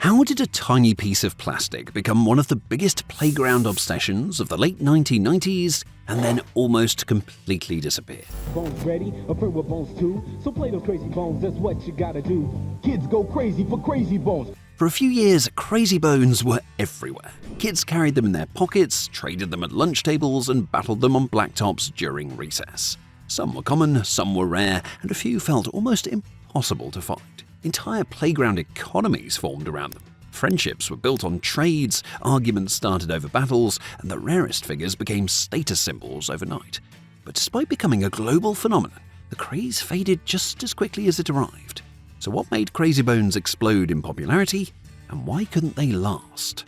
How did a tiny piece of plastic become one of the biggest playground obsessions of the late 1990s and then almost completely disappear? Bones ready, a friend with bones too. So play those crazy bones, that's what you gotta do. Kids go crazy for crazy bones. For a few years, Crazy Bones were everywhere. Kids carried them in their pockets, traded them at lunch tables, and battled them on blacktops during recess. Some were common, some were rare, and a few felt almost impossible to find. Entire playground economies formed around them. Friendships were built on trades, arguments started over battles, and the rarest figures became status symbols overnight. But despite becoming a global phenomenon, the craze faded just as quickly as it arrived. So what made Crazy Bones explode in popularity, and why couldn't they last?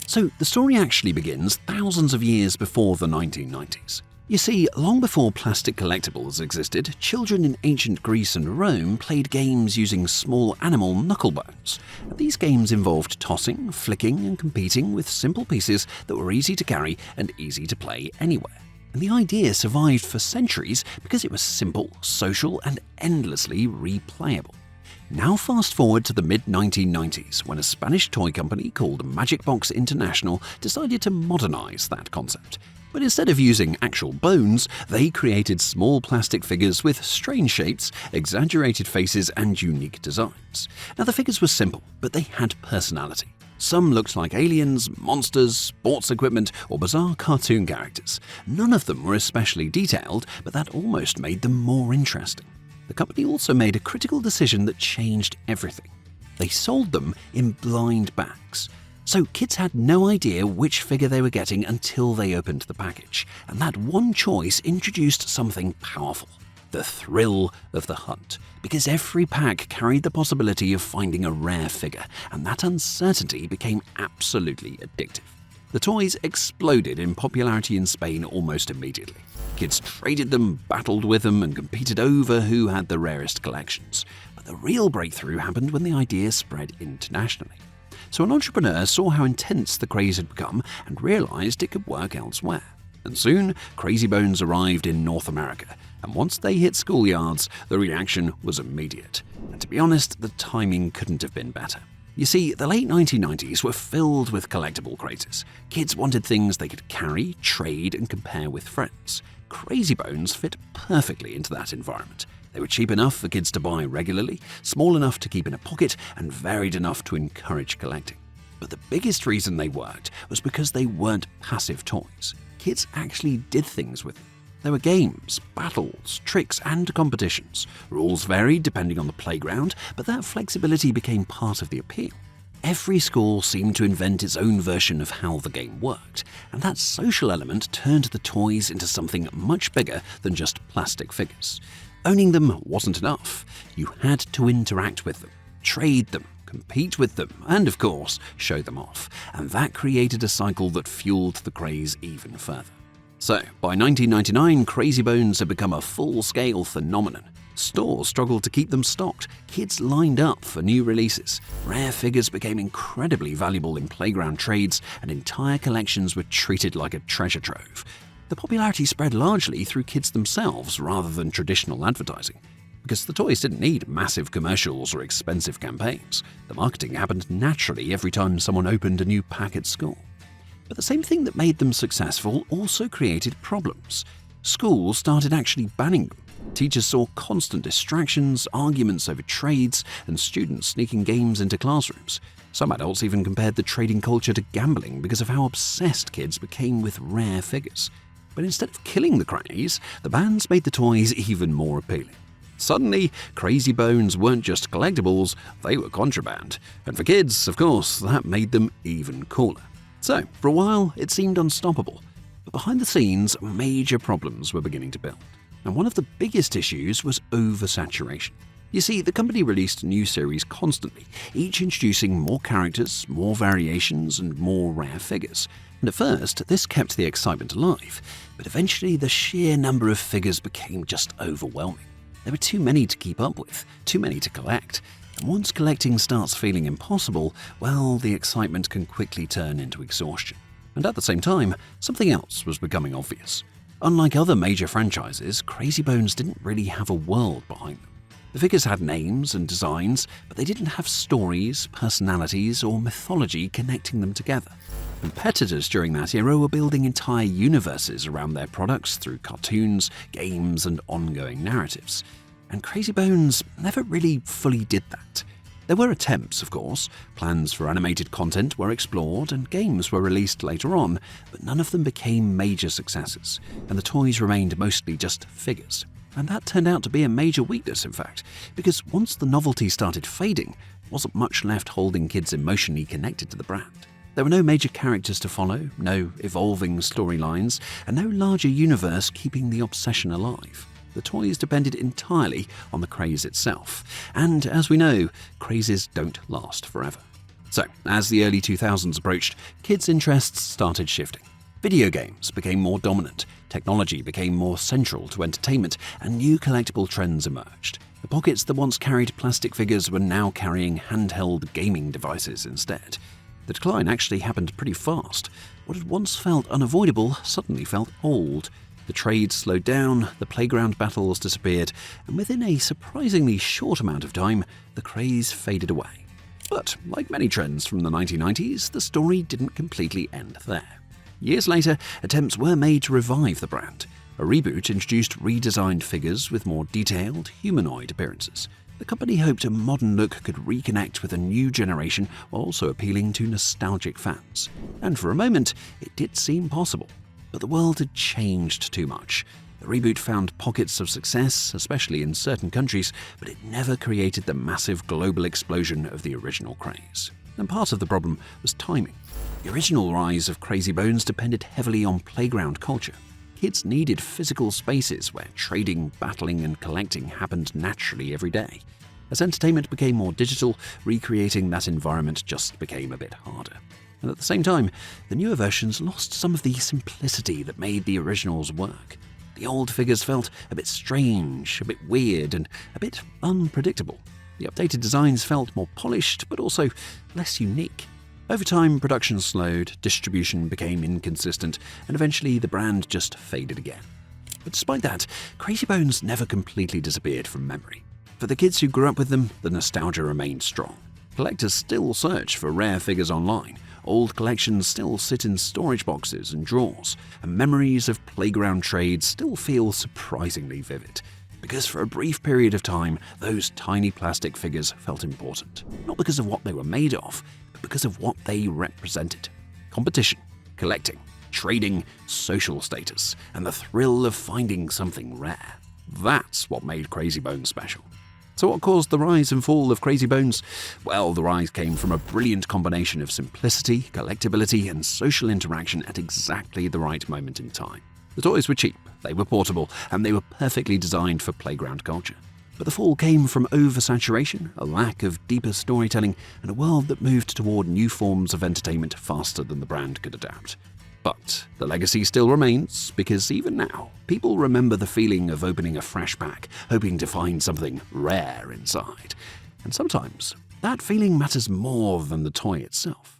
So the story actually begins thousands of years before the 1990s. You see, long before plastic collectibles existed, children in ancient Greece and Rome played games using small animal knuckle bones. These games involved tossing, flicking, and competing with simple pieces that were easy to carry and easy to play anywhere. And the idea survived for centuries because it was simple, social, and endlessly replayable. Now fast forward to the mid-1990s when a Spanish toy company called Magic Box International decided to modernize that concept. But instead of using actual bones, they created small plastic figures with strange shapes, exaggerated faces, and unique designs. Now the figures were simple, but they had personality. Some looked like aliens, monsters, sports equipment, or bizarre cartoon characters. None of them were especially detailed, but that almost made them more interesting. The company also made a critical decision that changed everything. They sold them in blind bags. So kids had no idea which figure they were getting until they opened the package. And that one choice introduced something powerful: the thrill of the hunt. Because every pack carried the possibility of finding a rare figure, and that uncertainty became absolutely addictive. The toys exploded in popularity in Spain almost immediately. Kids traded them, battled with them, and competed over who had the rarest collections. But the real breakthrough happened when the idea spread internationally. So an entrepreneur saw how intense the craze had become and realized it could work elsewhere. And soon, Crazy Bones arrived in North America, and once they hit schoolyards, the reaction was immediate. And to be honest, the timing couldn't have been better. You see, the late 1990s were filled with collectible crazes. Kids wanted things they could carry, trade, and compare with friends. Crazy Bones fit perfectly into that environment. They were cheap enough for kids to buy regularly, small enough to keep in a pocket, and varied enough to encourage collecting. But the biggest reason they worked was because they weren't passive toys. Kids actually did things with them. There were games, battles, tricks, and competitions. Rules varied depending on the playground, but that flexibility became part of the appeal. Every school seemed to invent its own version of how the game worked, and that social element turned the toys into something much bigger than just plastic figures. Owning them wasn't enough. You had to interact with them, trade them, compete with them, and of course, show them off. And that created a cycle that fueled the craze even further. So, by 1999, Crazy Bones had become a full-scale phenomenon. Stores struggled to keep them stocked. Kids lined up for new releases. Rare figures became incredibly valuable in playground trades, and entire collections were treated like a treasure trove. The popularity spread largely through kids themselves rather than traditional advertising. Because the toys didn't need massive commercials or expensive campaigns. The marketing happened naturally every time someone opened a new pack at school. But the same thing that made them successful also created problems. Schools started actually banning them. Teachers saw constant distractions, arguments over trades, and students sneaking games into classrooms. Some adults even compared the trading culture to gambling because of how obsessed kids became with rare figures. But instead of killing the craze, the bans made the toys even more appealing. Suddenly, Crazy Bones weren't just collectibles, they were contraband. And for kids, of course, that made them even cooler. So, for a while, it seemed unstoppable. But behind the scenes, major problems were beginning to build. And one of the biggest issues was oversaturation. You see, the company released new series constantly, each introducing more characters, more variations, and more rare figures. And at first, this kept the excitement alive, but eventually the sheer number of figures became just overwhelming. There were too many to keep up with, too many to collect. And once collecting starts feeling impossible, well, the excitement can quickly turn into exhaustion. And at the same time, something else was becoming obvious. Unlike other major franchises, Crazy Bones didn't really have a world behind them. The figures had names and designs, but they didn't have stories, personalities, or mythology connecting them together. Competitors during that era were building entire universes around their products through cartoons, games, and ongoing narratives. And Crazy Bones never really fully did that. There were attempts, of course. Plans for animated content were explored and games were released later on, but none of them became major successes, and the toys remained mostly just figures. And that turned out to be a major weakness, in fact, because once the novelty started fading, there wasn't much left holding kids emotionally connected to the brand. There were no major characters to follow, no evolving storylines, and no larger universe keeping the obsession alive. The toys depended entirely on the craze itself, and as we know, crazes don't last forever. So, as the early 2000s approached, kids' interests started shifting. Video games became more dominant, technology became more central to entertainment, and new collectible trends emerged. The pockets that once carried plastic figures were now carrying handheld gaming devices instead. The decline actually happened pretty fast. What had once felt unavoidable suddenly felt old. The trade slowed down, the playground battles disappeared, and within a surprisingly short amount of time, the craze faded away. But, like many trends from the 1990s, the story didn't completely end there. Years later, attempts were made to revive the brand. A reboot introduced redesigned figures with more detailed, humanoid appearances. The company hoped a modern look could reconnect with a new generation while also appealing to nostalgic fans. And for a moment, it did seem possible. But the world had changed too much. The reboot found pockets of success, especially in certain countries, but it never created the massive global explosion of the original craze. And part of the problem was timing. The original rise of Crazy Bones depended heavily on playground culture. Kids needed physical spaces where trading, battling, and collecting happened naturally every day. As entertainment became more digital, recreating that environment just became a bit harder. And at the same time, the newer versions lost some of the simplicity that made the originals work. The old figures felt a bit strange, a bit weird, and a bit unpredictable. The updated designs felt more polished, but also less unique. Over time, production slowed, distribution became inconsistent, and eventually the brand just faded again. But despite that, Crazy Bones never completely disappeared from memory. For the kids who grew up with them, the nostalgia remained strong. Collectors still search for rare figures online. Old collections still sit in storage boxes and drawers, and memories of playground trades still feel surprisingly vivid. Because for a brief period of time, those tiny plastic figures felt important. Not because of what they were made of, but because of what they represented. Competition, collecting, trading, social status, and the thrill of finding something rare. That's what made Crazy Bones special. So what caused the rise and fall of Crazy Bones? Well, the rise came from a brilliant combination of simplicity, collectability, and social interaction at exactly the right moment in time. The toys were cheap, they were portable, and they were perfectly designed for playground culture. But the fall came from oversaturation, a lack of deeper storytelling, and a world that moved toward new forms of entertainment faster than the brand could adapt. But the legacy still remains, because even now, people remember the feeling of opening a fresh pack, hoping to find something rare inside. And sometimes, that feeling matters more than the toy itself.